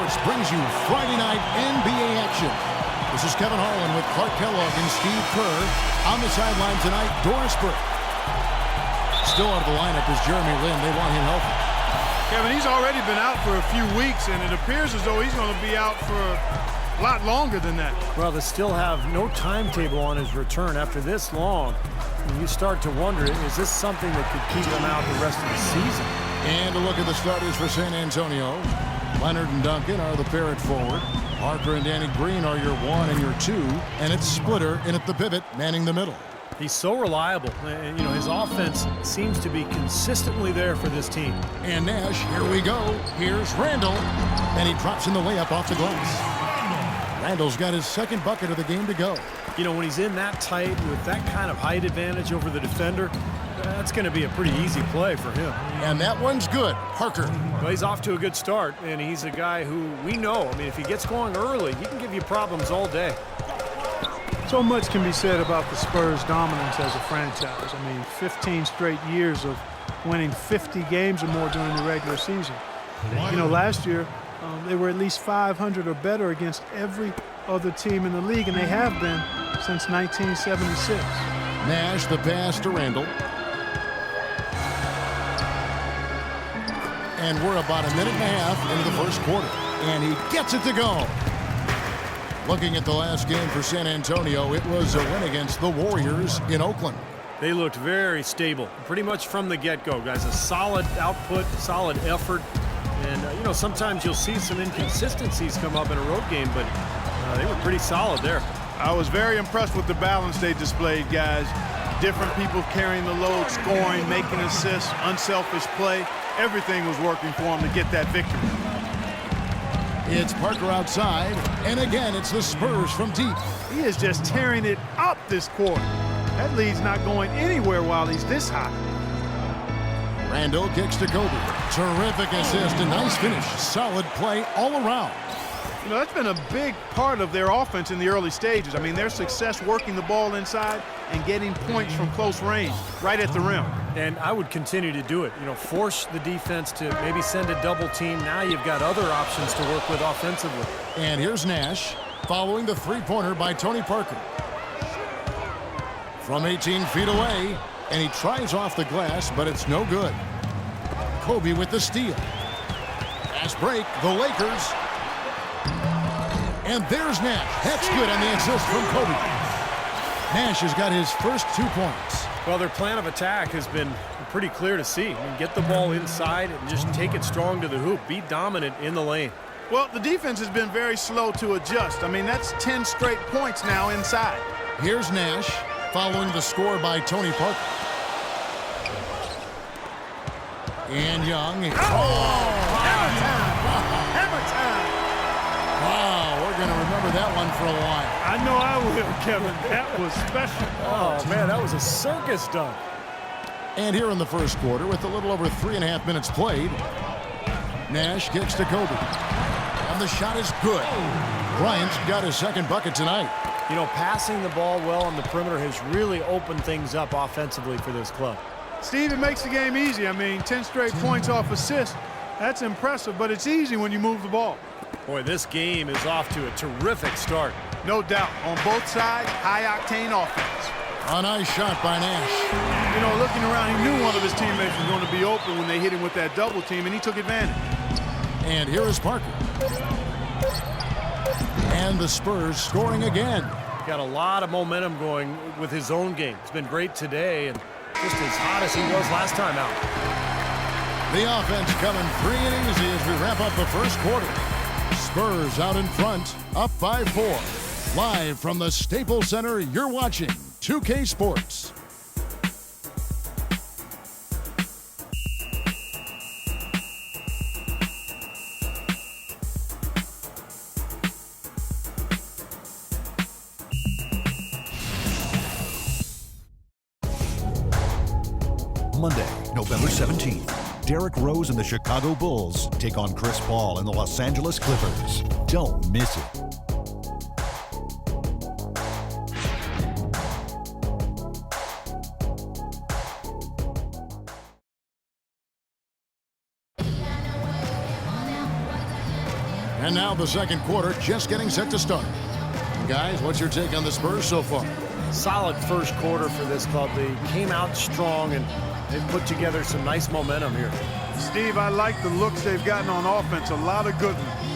Sports brings you Friday night NBA action. This is Kevin Harlan with Clark Kellogg and Steve Kerr. On the sideline tonight, Doris Burke. Still out of the lineup is Jeremy Lin. They want him healthy. Kevin, he's already been out for a few weeks, and it appears as though he's going to be out for a lot longer than that. Well, they still have no timetable on his return after this long. And you start to wonder, is this something that could keep him out the rest of the season? And a look at the starters for San Antonio. Leonard and Duncan are the pair at forward. Parker and Danny Green are your 1 and your 2. And it's Splitter in at the pivot, manning the middle. He's so reliable. And, you know, his offense seems to be consistently there for this team. And Nash, here we go. Here's Randall. And he drops in the layup off the glass. Randall's got his second bucket of the game to go. You know, when he's in that tight with that kind of height advantage over the defender, that's going to be a pretty easy play for him. And that one's good. Parker. Well, he's off to a good start, and he's a guy who we know. I mean, if he gets going early, he can give you problems all day. So much can be said about the Spurs' dominance as a franchise. I mean, 15 straight years of winning 50 games or more during the regular season. You know, last year, they were at least 500 or better against every other team in the league, and they have been since 1976. Nash, the pass to Randall. And we're about a minute and a half into the first quarter. And he gets it to go. Looking at the last game for San Antonio, it was a win against the Warriors in Oakland. They looked very stable, pretty much from the get-go, guys. A solid output, solid effort. And, you know, sometimes you'll see some inconsistencies come up in a road game, but they were pretty solid there. I was very impressed with the balance they displayed, guys. Different people carrying the load, scoring, making assists, unselfish play. Everything was working for them to get that victory. It's Parker outside, and again, it's the Spurs from deep. He is just tearing it up this quarter. That lead's not going anywhere while he's this hot. Randall kicks to Kobe. Terrific assist, a nice finish. Solid play all around. You know, that's been a big part of their offense in the early stages. I mean, their success working the ball inside and getting points from close range, right at the rim. And I would continue to do it. You know, force the defense to maybe send a double team. Now you've got other options to work with offensively. And here's Nash, following the three-pointer by Tony Parker. From 18 feet away, and he tries off the glass, but it's no good. Kobe with the steal. Fast break, the Lakers. And there's Nash. That's good on the assist from Kobe. Nash has got his first 2 points. Well, their plan of attack has been pretty clear to see. I mean, get the ball inside and just take it strong to the hoop. Be dominant in the lane. Well, the defense has been very slow to adjust. I mean, that's 10 straight points now inside. Here's Nash, following the score by Tony Parker. And Young. Hammer time! Hammer time! Wow, we're going to remember that one for a while. I know I will, Kevin. That was special. Oh, man, that was a circus dunk. And here in the first quarter, with a little over 3.5 minutes played, Nash kicks to Kobe. And the shot is good. Bryant's got his second bucket tonight. You know, passing the ball well on the perimeter has really opened things up offensively for this club. Steve, it makes the game easy. I mean, 10 straight points off assists. That's impressive, but it's easy when you move the ball. Boy, this game is off to a terrific start. No doubt. On both sides, high-octane offense. A nice shot by Nash. You know, looking around, he knew one of his teammates was going to be open when they hit him with that double team, and he took advantage. And here is Parker. And the Spurs scoring again. Got a lot of momentum going with his own game. It's been great today and just as hot as he was last time out. The offense coming free and easy as we wrap up the first quarter. Spurs out in front, up by 4. Live from the Staples Center, you're watching 2K Sports. Monday, November 17th. Derrick Rose and the Chicago Bulls take on Chris Paul and the Los Angeles Clippers. Don't miss it. And now the second quarter just getting set to start. Guys, what's your take on the Spurs so far? Solid first quarter for this club. They came out strong and they've put together some nice momentum here. Steve, I like the looks they've gotten on offense. A lot of good ones.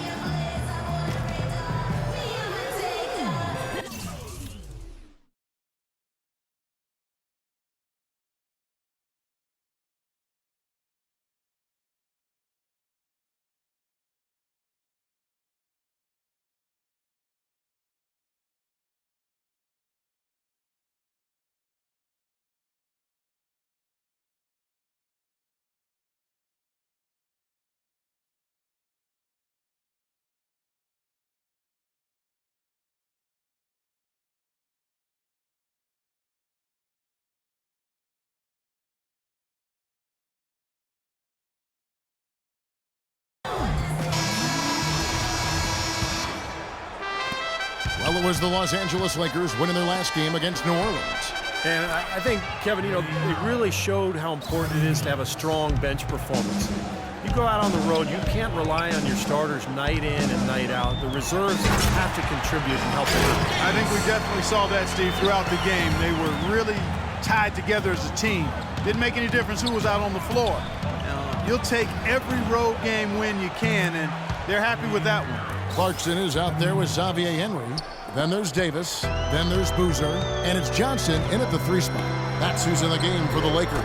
Well, it was the Los Angeles Lakers winning their last game against New Orleans. And I think, Kevin, you know, it really showed how important it is to have a strong bench performance. You go out on the road, you can't rely on your starters night in and night out. The reserves have to contribute and help them. I think we definitely saw that, Steve, throughout the game. They were really tied together as a team. Didn't make any difference who was out on the floor. You'll take every road game win you can, and they're happy with that one. Clarkson is out there with Xavier Henry. Then there's Davis. Then there's Boozer. And it's Johnson in at the 3 spot. That's who's in the game for the Lakers.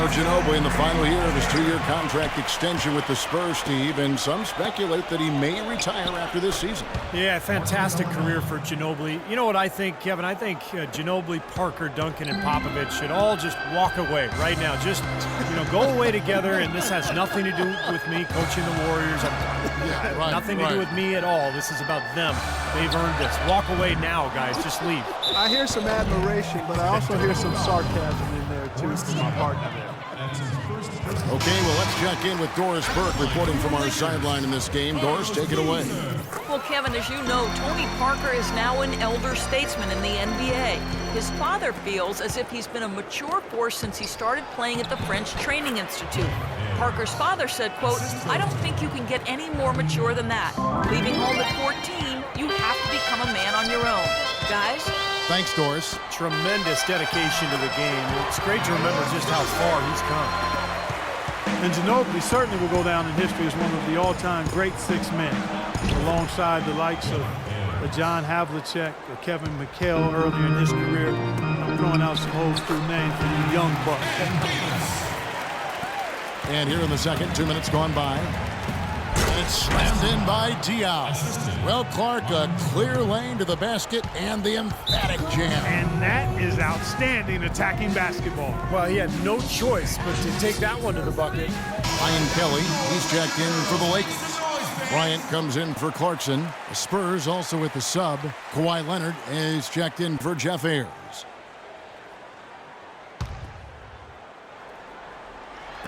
Ginobili in the final year of his 2-year contract extension with the Spurs, Steve, and some speculate that he may retire after this season. Yeah, fantastic career for Ginobili. You know what I think, Kevin? I think Ginobili, Parker, Duncan, and Popovich should all just walk away right now. Just, you know, go away together, and this has nothing to do with me coaching the Warriors. Nothing to do with me at all. This is about them. They've earned this. Walk away now, guys. Just leave. I hear some admiration, but I also hear some sarcasm in there, too, from my partner there. Okay, well, let's check in with Doris Burke reporting from our sideline in this game. Doris, take it away. Well, Kevin, as you know, Tony Parker is now an elder statesman in the NBA. His father feels as if he's been a mature force since he started playing at the French Training Institute. Parker's father said, quote, "I don't think you can get any more mature than that. Leaving home at 14, you have to become a man on your own." Guys? Thanks, Doris. Tremendous dedication to the game. It's great to remember just how far he's come. And Ginobili certainly will go down in history as one of the all-time great 6 men, alongside the likes of John Havlicek or Kevin McHale earlier in his career. I'm throwing out some old school names for you young bucks. And here in the second, 2 minutes gone by. And it's slammed in by Diaz. Well, Clark, a clear lane to the basket and the emphatic jam. And that is outstanding attacking basketball. Well, he had no choice but to take that one to the bucket. Ryan Kelly, he's checked in for the Lakers. Bryant comes in for Clarkson. The Spurs also with the sub. Kawhi Leonard is checked in for Jeff Ayers.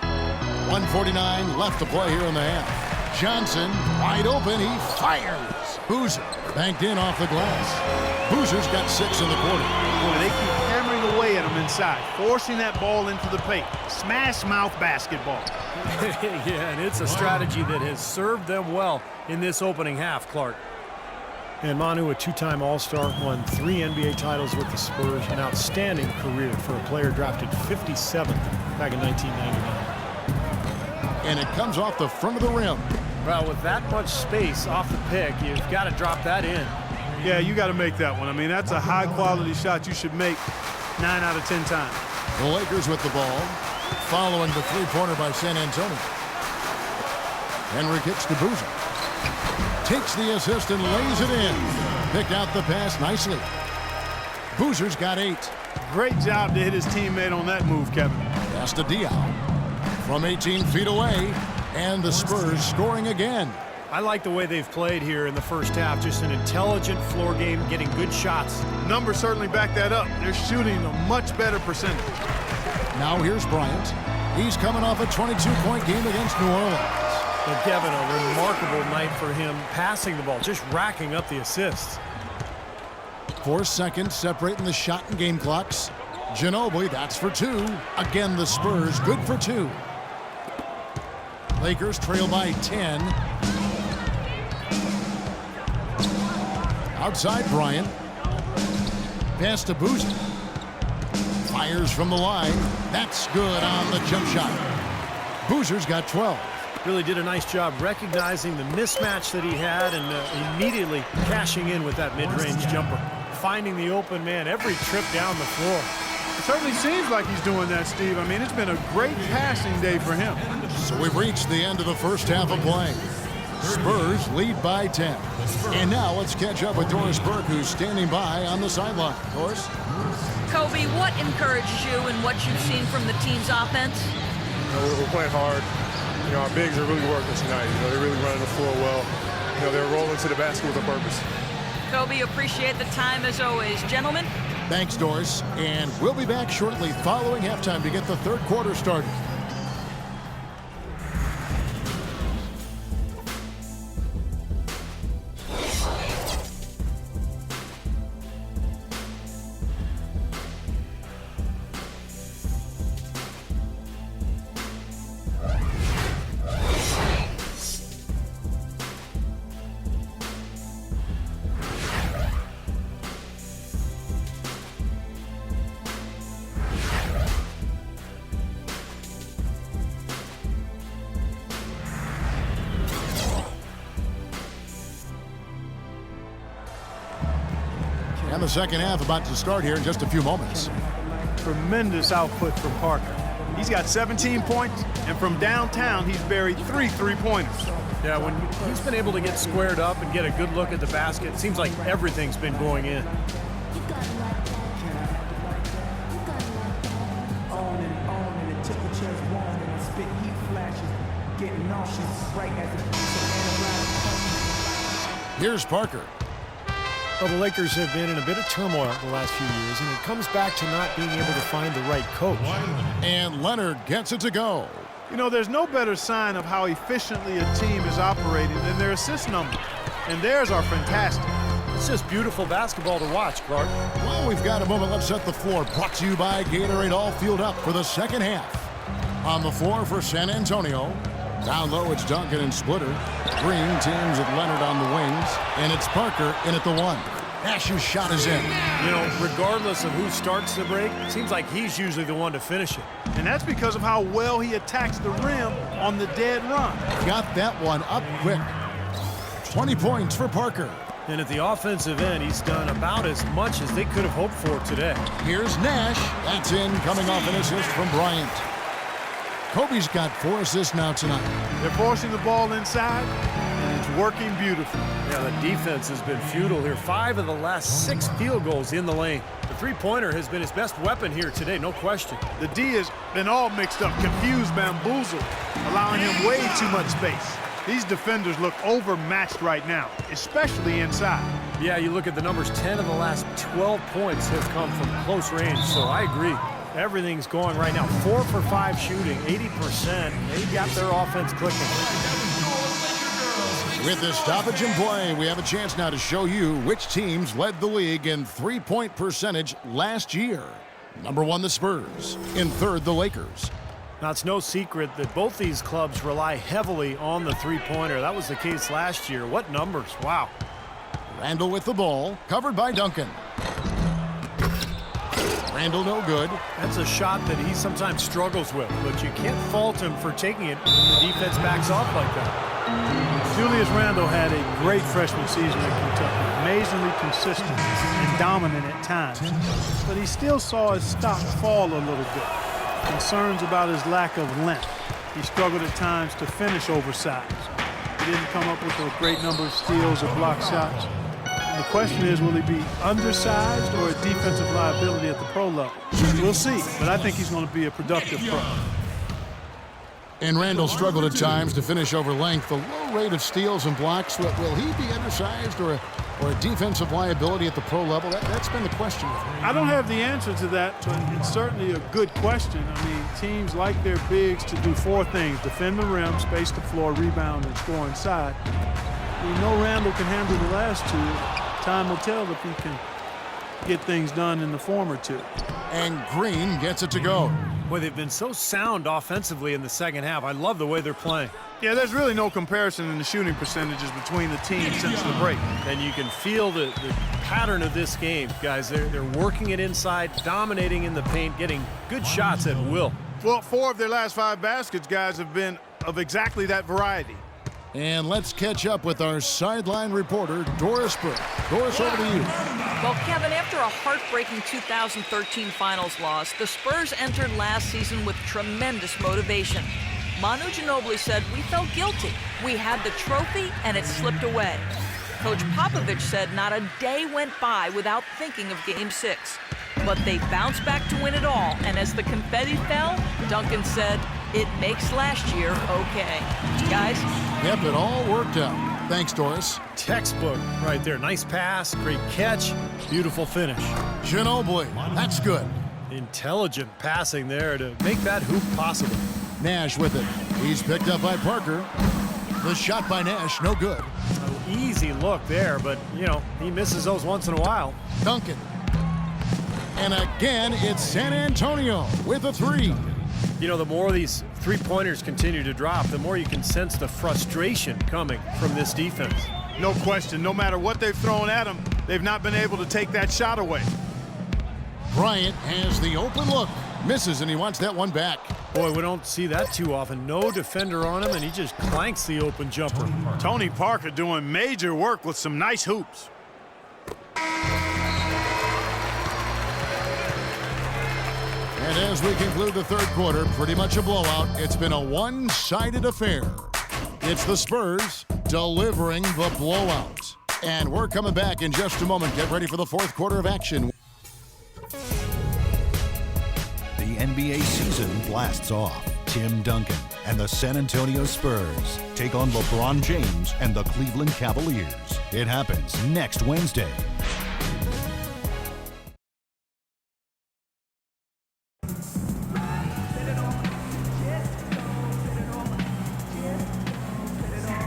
.149 left to play here in the half. Johnson, wide open, he fires. Boozer, banked in off the glass. Boozer's got 6 in the quarter. Boy, they keep hammering away at him inside, forcing that ball into the paint. Smash mouth basketball. Yeah, and it's a strategy that has served them well in this opening half, Clark. And Manu, a 2-time All-Star, won 3 NBA titles with the Spurs. An outstanding career for a player drafted 57th back in 1999. And it comes off the front of the rim. Well, with that much space off the pick, you've got to drop that in. Yeah, you got to make that one. I mean, that's a high-quality shot you should make 9 out of 10 times. The Lakers with the ball, following the three-pointer by San Antonio. Henry kicks to Boozer. Takes the assist and lays it in. Picked out the pass nicely. Boozer's got 8. Great job to hit his teammate on that move, Kevin. Pass to Diaw. From 18 feet away, and the Spurs scoring again. I like the way they've played here in the first half. Just an intelligent floor game, getting good shots. Numbers certainly back that up. They're shooting a much better percentage. Now here's Bryant. He's coming off a 22-point game against New Orleans. And Kevin, a remarkable night for him passing the ball, just racking up the assists. 4 seconds separating the shot and game clocks. Ginobili, that's for 2. Again, the Spurs, good for 2. Lakers trail by 10. Outside Bryant. Pass to Boozer. Fires from the line. That's good on the jump shot. Boozer's got 12. Really did a nice job recognizing the mismatch that he had and immediately cashing in with that mid-range jumper. Finding the open man every trip down the floor. It certainly seems like he's doing that, Steve. I mean, it's been a great passing day for him. So we've reached the end of the first half of play. Spurs lead by 10. And now let's catch up with Doris Burke, who's standing by on the sideline. Doris? Kobe, what encourages you in what you've seen from the team's offense? We're playing hard. Our bigs are really working tonight. They're really running the floor well. They're rolling to the basket with a purpose. Kobe, appreciate the time as always. Gentlemen? Thanks, Doris. And we'll be back shortly following halftime to get the third quarter started. And the second half about to start here in just a few moments. Tremendous output from Parker. He's got 17 points, and from downtown, he's buried 3 3-pointers. Yeah, when he's been able to get squared up and get a good look at the basket, it seems like everything's been going in. Here's Parker. Well, the Lakers have been in a bit of turmoil the last few years, and it comes back to not being able to find the right coach. And Leonard gets it to go. There's no better sign of how efficiently a team is operating than their assist numbers. And theirs are fantastic. It's just beautiful basketball to watch, Clark. Well, we've got a moment. Let's set the floor. Brought to you by Gatorade, all fueled up for the second half. On the floor for San Antonio. Down low, it's Duncan and Splitter. Green teams with Leonard on the wings. And it's Parker in at the one. Nash's shot is in. Regardless of who starts the break, it seems like he's usually the one to finish it. And that's because of how well he attacks the rim on the dead run. Got that one up quick. 20 points for Parker. And at the offensive end, he's done about as much as they could have hoped for today. Here's Nash. That's in, coming off an assist from Bryant. Kobe's got 4 assists now tonight. They're forcing the ball inside, and it's working beautifully. Yeah, the defense has been futile here. 5 of the last 6 field goals in the lane. The three-pointer has been his best weapon here today, no question. The D has been all mixed up, confused, bamboozled, allowing him way too much space. These defenders look overmatched right now, especially inside. Yeah, you look at the numbers, 10 of the last 12 points have come from close range, so I agree. Everything's going right now. 4 for 5 shooting, 80%. They got their offense clicking. With this stoppage in play, we have a chance now to show you which teams led the league in three-point percentage last year. Number 1, the Spurs. In third, the Lakers. Now, it's no secret that both these clubs rely heavily on the three-pointer. That was the case last year. What numbers? Wow. Randall with the ball, covered by Duncan. Randall no good. That's a shot that he sometimes struggles with, but you can't fault him for taking it when the defense backs off like that. Julius Randle had a great freshman season at Kentucky, amazingly consistent and dominant at times, but he still saw his stock fall a little bit. Concerns about his lack of length. He struggled at times to finish oversized. He didn't come up with a great number of steals or block shots. The question is, will he be undersized or a defensive liability at the pro level? We'll see, but I think he's going to be a productive pro. And Randall struggled at times to finish over length. The low rate of steals and blocks, will he be undersized or a defensive liability at the pro level? That's been the question. I don't have the answer to that, but it's certainly a good question. I mean, teams like their bigs to do 4 things: defend the rim, space the floor, rebound, and score inside. We know Randall can handle the last 2. Time will tell if he can get things done in the former 2. And Green gets it to go. Boy, they've been so sound offensively in the second half. I love the way they're playing. Yeah, there's really no comparison in the shooting percentages between the teams since the break. And you can feel the pattern of this game, guys. They're working it inside, dominating in the paint, getting good shots at will. Well, 4 of their last 5 baskets, guys, have been of exactly that variety. And let's catch up with our sideline reporter, Doris Burke. Doris, over to you. Well, Kevin, after a heartbreaking 2013 finals loss, the Spurs entered last season with tremendous motivation. Manu Ginobili said, "We felt guilty. We had the trophy, and it slipped away." Coach Popovich said not a day went by without thinking of Game 6. But they bounced back to win it all, and as the confetti fell, Duncan said, "It makes last year okay." Guys? Yep, it all worked out. Thanks, Doris. Textbook right there. Nice pass, great catch, beautiful finish. Ginobili, that's good. Intelligent passing there to make that hoop possible. Nash with it. He's picked up by Parker. The shot by Nash, no good. Easy look there, but, you know, he misses those once in a while. Duncan. And again, it's San Antonio with a 3. You know, the more these three-pointers continue to drop, the more you can sense the frustration coming from this defense. No question. No matter what they've thrown at them, they've not been able to take that shot away. Bryant has the open look. Misses, and he wants that one back. Boy, we don't see that too often. No defender on him, and he just clanks the open jumper. Tony Parker doing major work with some nice hoops. And as we conclude the third quarter, pretty much a blowout. It's been a one-sided affair. It's the Spurs delivering the blowout. And we're coming back in just a moment. Get ready for the fourth quarter of action. The NBA season blasts off. Tim Duncan and the San Antonio Spurs take on LeBron James and the Cleveland Cavaliers. It happens next Wednesday.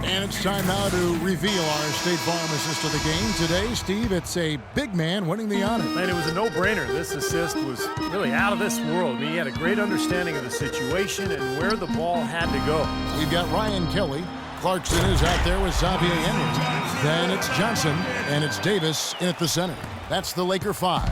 And it's time now to reveal our State Farm assist of the game. Today, Steve, it's a big man winning the honor. And it was a no-brainer. This assist was really out of this world. I mean, he had a great understanding of the situation and where the ball had to go. We've got Ryan Kelly. Clarkson is out there with Xavier Henry. Then it's Johnson, and it's Davis in at the center. That's the Laker 5.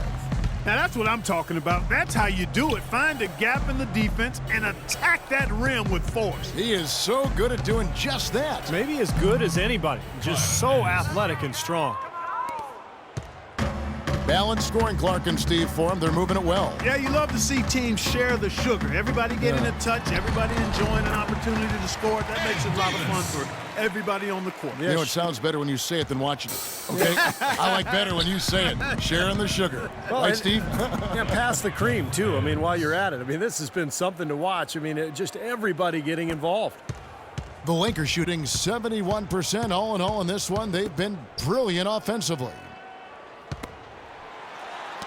Now that's what I'm talking about. That's how you do it. Find a gap in the defense and attack that rim with force. He is so good at doing just that. Maybe as good as anybody. Just so athletic and strong. Balanced scoring, Clark and Steve, for him. They're moving it well. Yeah, you love to see teams share the sugar. Everybody getting a touch, everybody enjoying an opportunity to score. That makes it a lot of fun for everybody on the court. You know, it sounds better when you say it than watching it. Okay? I like better when you say it. Sharing the sugar. Well, right, Steve? Yeah, pass the cream, too. I mean, while you're at it. I mean, this has been something to watch. I mean, just everybody getting involved. The Lakers shooting 71% all in all in this one. They've been brilliant offensively.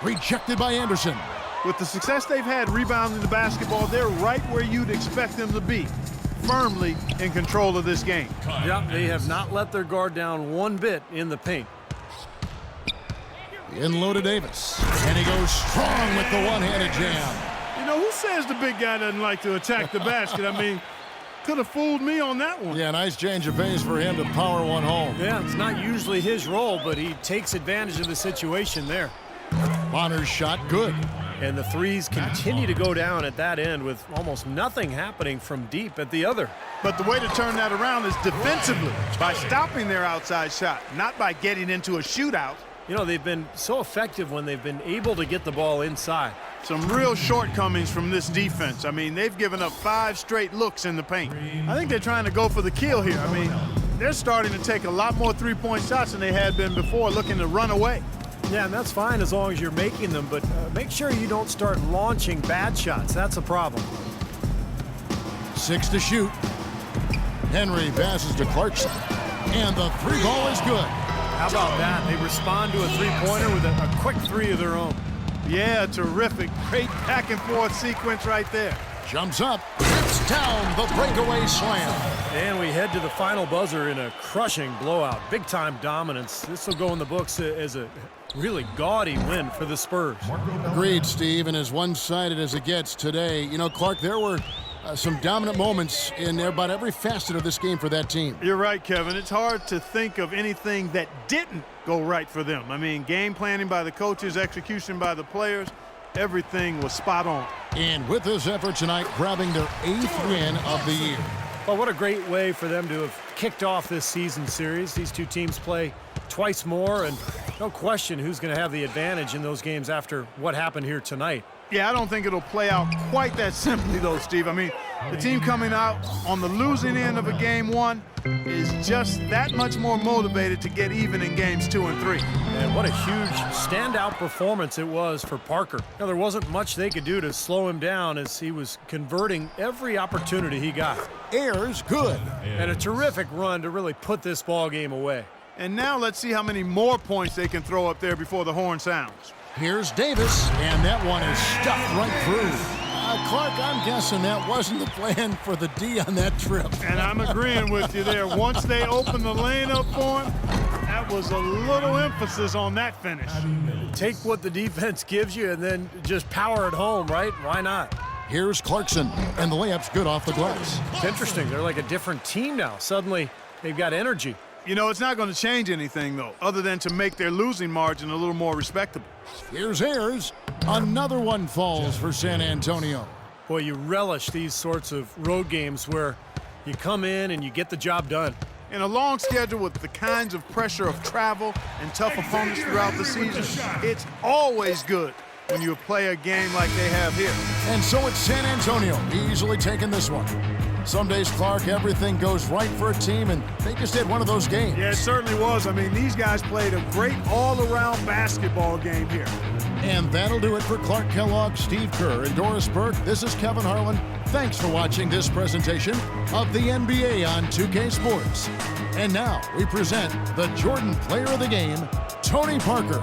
Rejected by Anderson. With the success they've had rebounding the basketball, they're right where you'd expect them to be, firmly in control of this game. Yeah, they have not let their guard down one bit in the paint. In low to Davis. And he goes strong with the one-handed jam. You know, who says the big guy doesn't like to attack the basket? I mean, could have fooled me on that one. Yeah, nice change of pace for him to power one home. Yeah, it's not usually his role, but he takes advantage of the situation there. Bonner's shot good. And the threes continue to go down at that end with almost nothing happening from deep at the other. But the way to turn that around is defensively, by stopping their outside shot, not by getting into a shootout. You know, they've been so effective when they've been able to get the ball inside. Some real shortcomings from this defense. I mean, they've given up 5 straight looks in the paint. I think they're trying to go for the kill here. I mean, they're starting to take a lot more three-point shots than they had been before, looking to run away. Yeah, and that's fine as long as you're making them, but make sure you don't start launching bad shots. That's a problem. 6 to shoot. Henry passes to Clarkson. And the 3 ball is good. How about that? They respond to a three-pointer with a quick 3 of their own. Yeah, terrific. Great back-and-forth sequence right there. Jumps up. Hits down the breakaway slam. And we head to the final buzzer in a crushing blowout. Big-time dominance. This will go in the books as a really gaudy win for the Spurs. Agreed, Steve, and as one-sided as it gets today. You know, Clark, there were some dominant moments in about every facet of this game for that team. You're right, Kevin. It's hard to think of anything that didn't go right for them. I mean, game planning by the coaches, execution by the players, everything was spot on. And with this effort tonight, grabbing their 8th win of the year. Well, what a great way for them to have kicked off this season series. These two teams play twice more, and no question who's going to have the advantage in those games after what happened here tonight. Yeah, I don't think it'll play out quite that simply, though, Steve. I mean, the team coming out on the losing end of a game 1 is just that much more motivated to get even in games 2 and 3. And what a huge standout performance it was for Parker. Now, there wasn't much they could do to slow him down as he was converting every opportunity he got. Ayers good. And a terrific run to really put this ball game away. And now let's see how many more points they can throw up there before the horn sounds. Here's Davis, and that one is stuffed right through. Clark, I'm guessing that wasn't the plan for the D on that trip. And I'm agreeing with you there. Once they opened the lane up for him, that was a little emphasis on that finish. Take what the defense gives you and then just power it home, right? Why not? Here's Clarkson, and the layup's good off the glass. It's interesting. They're like a different team now. Suddenly, they've got energy. You know, it's not going to change anything, though, other than to make their losing margin a little more respectable. Here's Ayers. Another one falls for San Antonio. Boy, you relish these sorts of road games where you come in and you get the job done. In a long schedule with the kinds of pressure of travel and tough opponents throughout the season, it's always good when you play a game like they have here. And so it's San Antonio easily taking this one. Some days, Clark, everything goes right for a team, and they just had one of those games. Yeah, it certainly was. I mean, these guys played a great all-around basketball game here. And that'll do it for Clark Kellogg, Steve Kerr, and Doris Burke. This is Kevin Harlan. Thanks for watching this presentation of the NBA on 2K Sports. And now we present the Jordan Player of the Game, Tony Parker.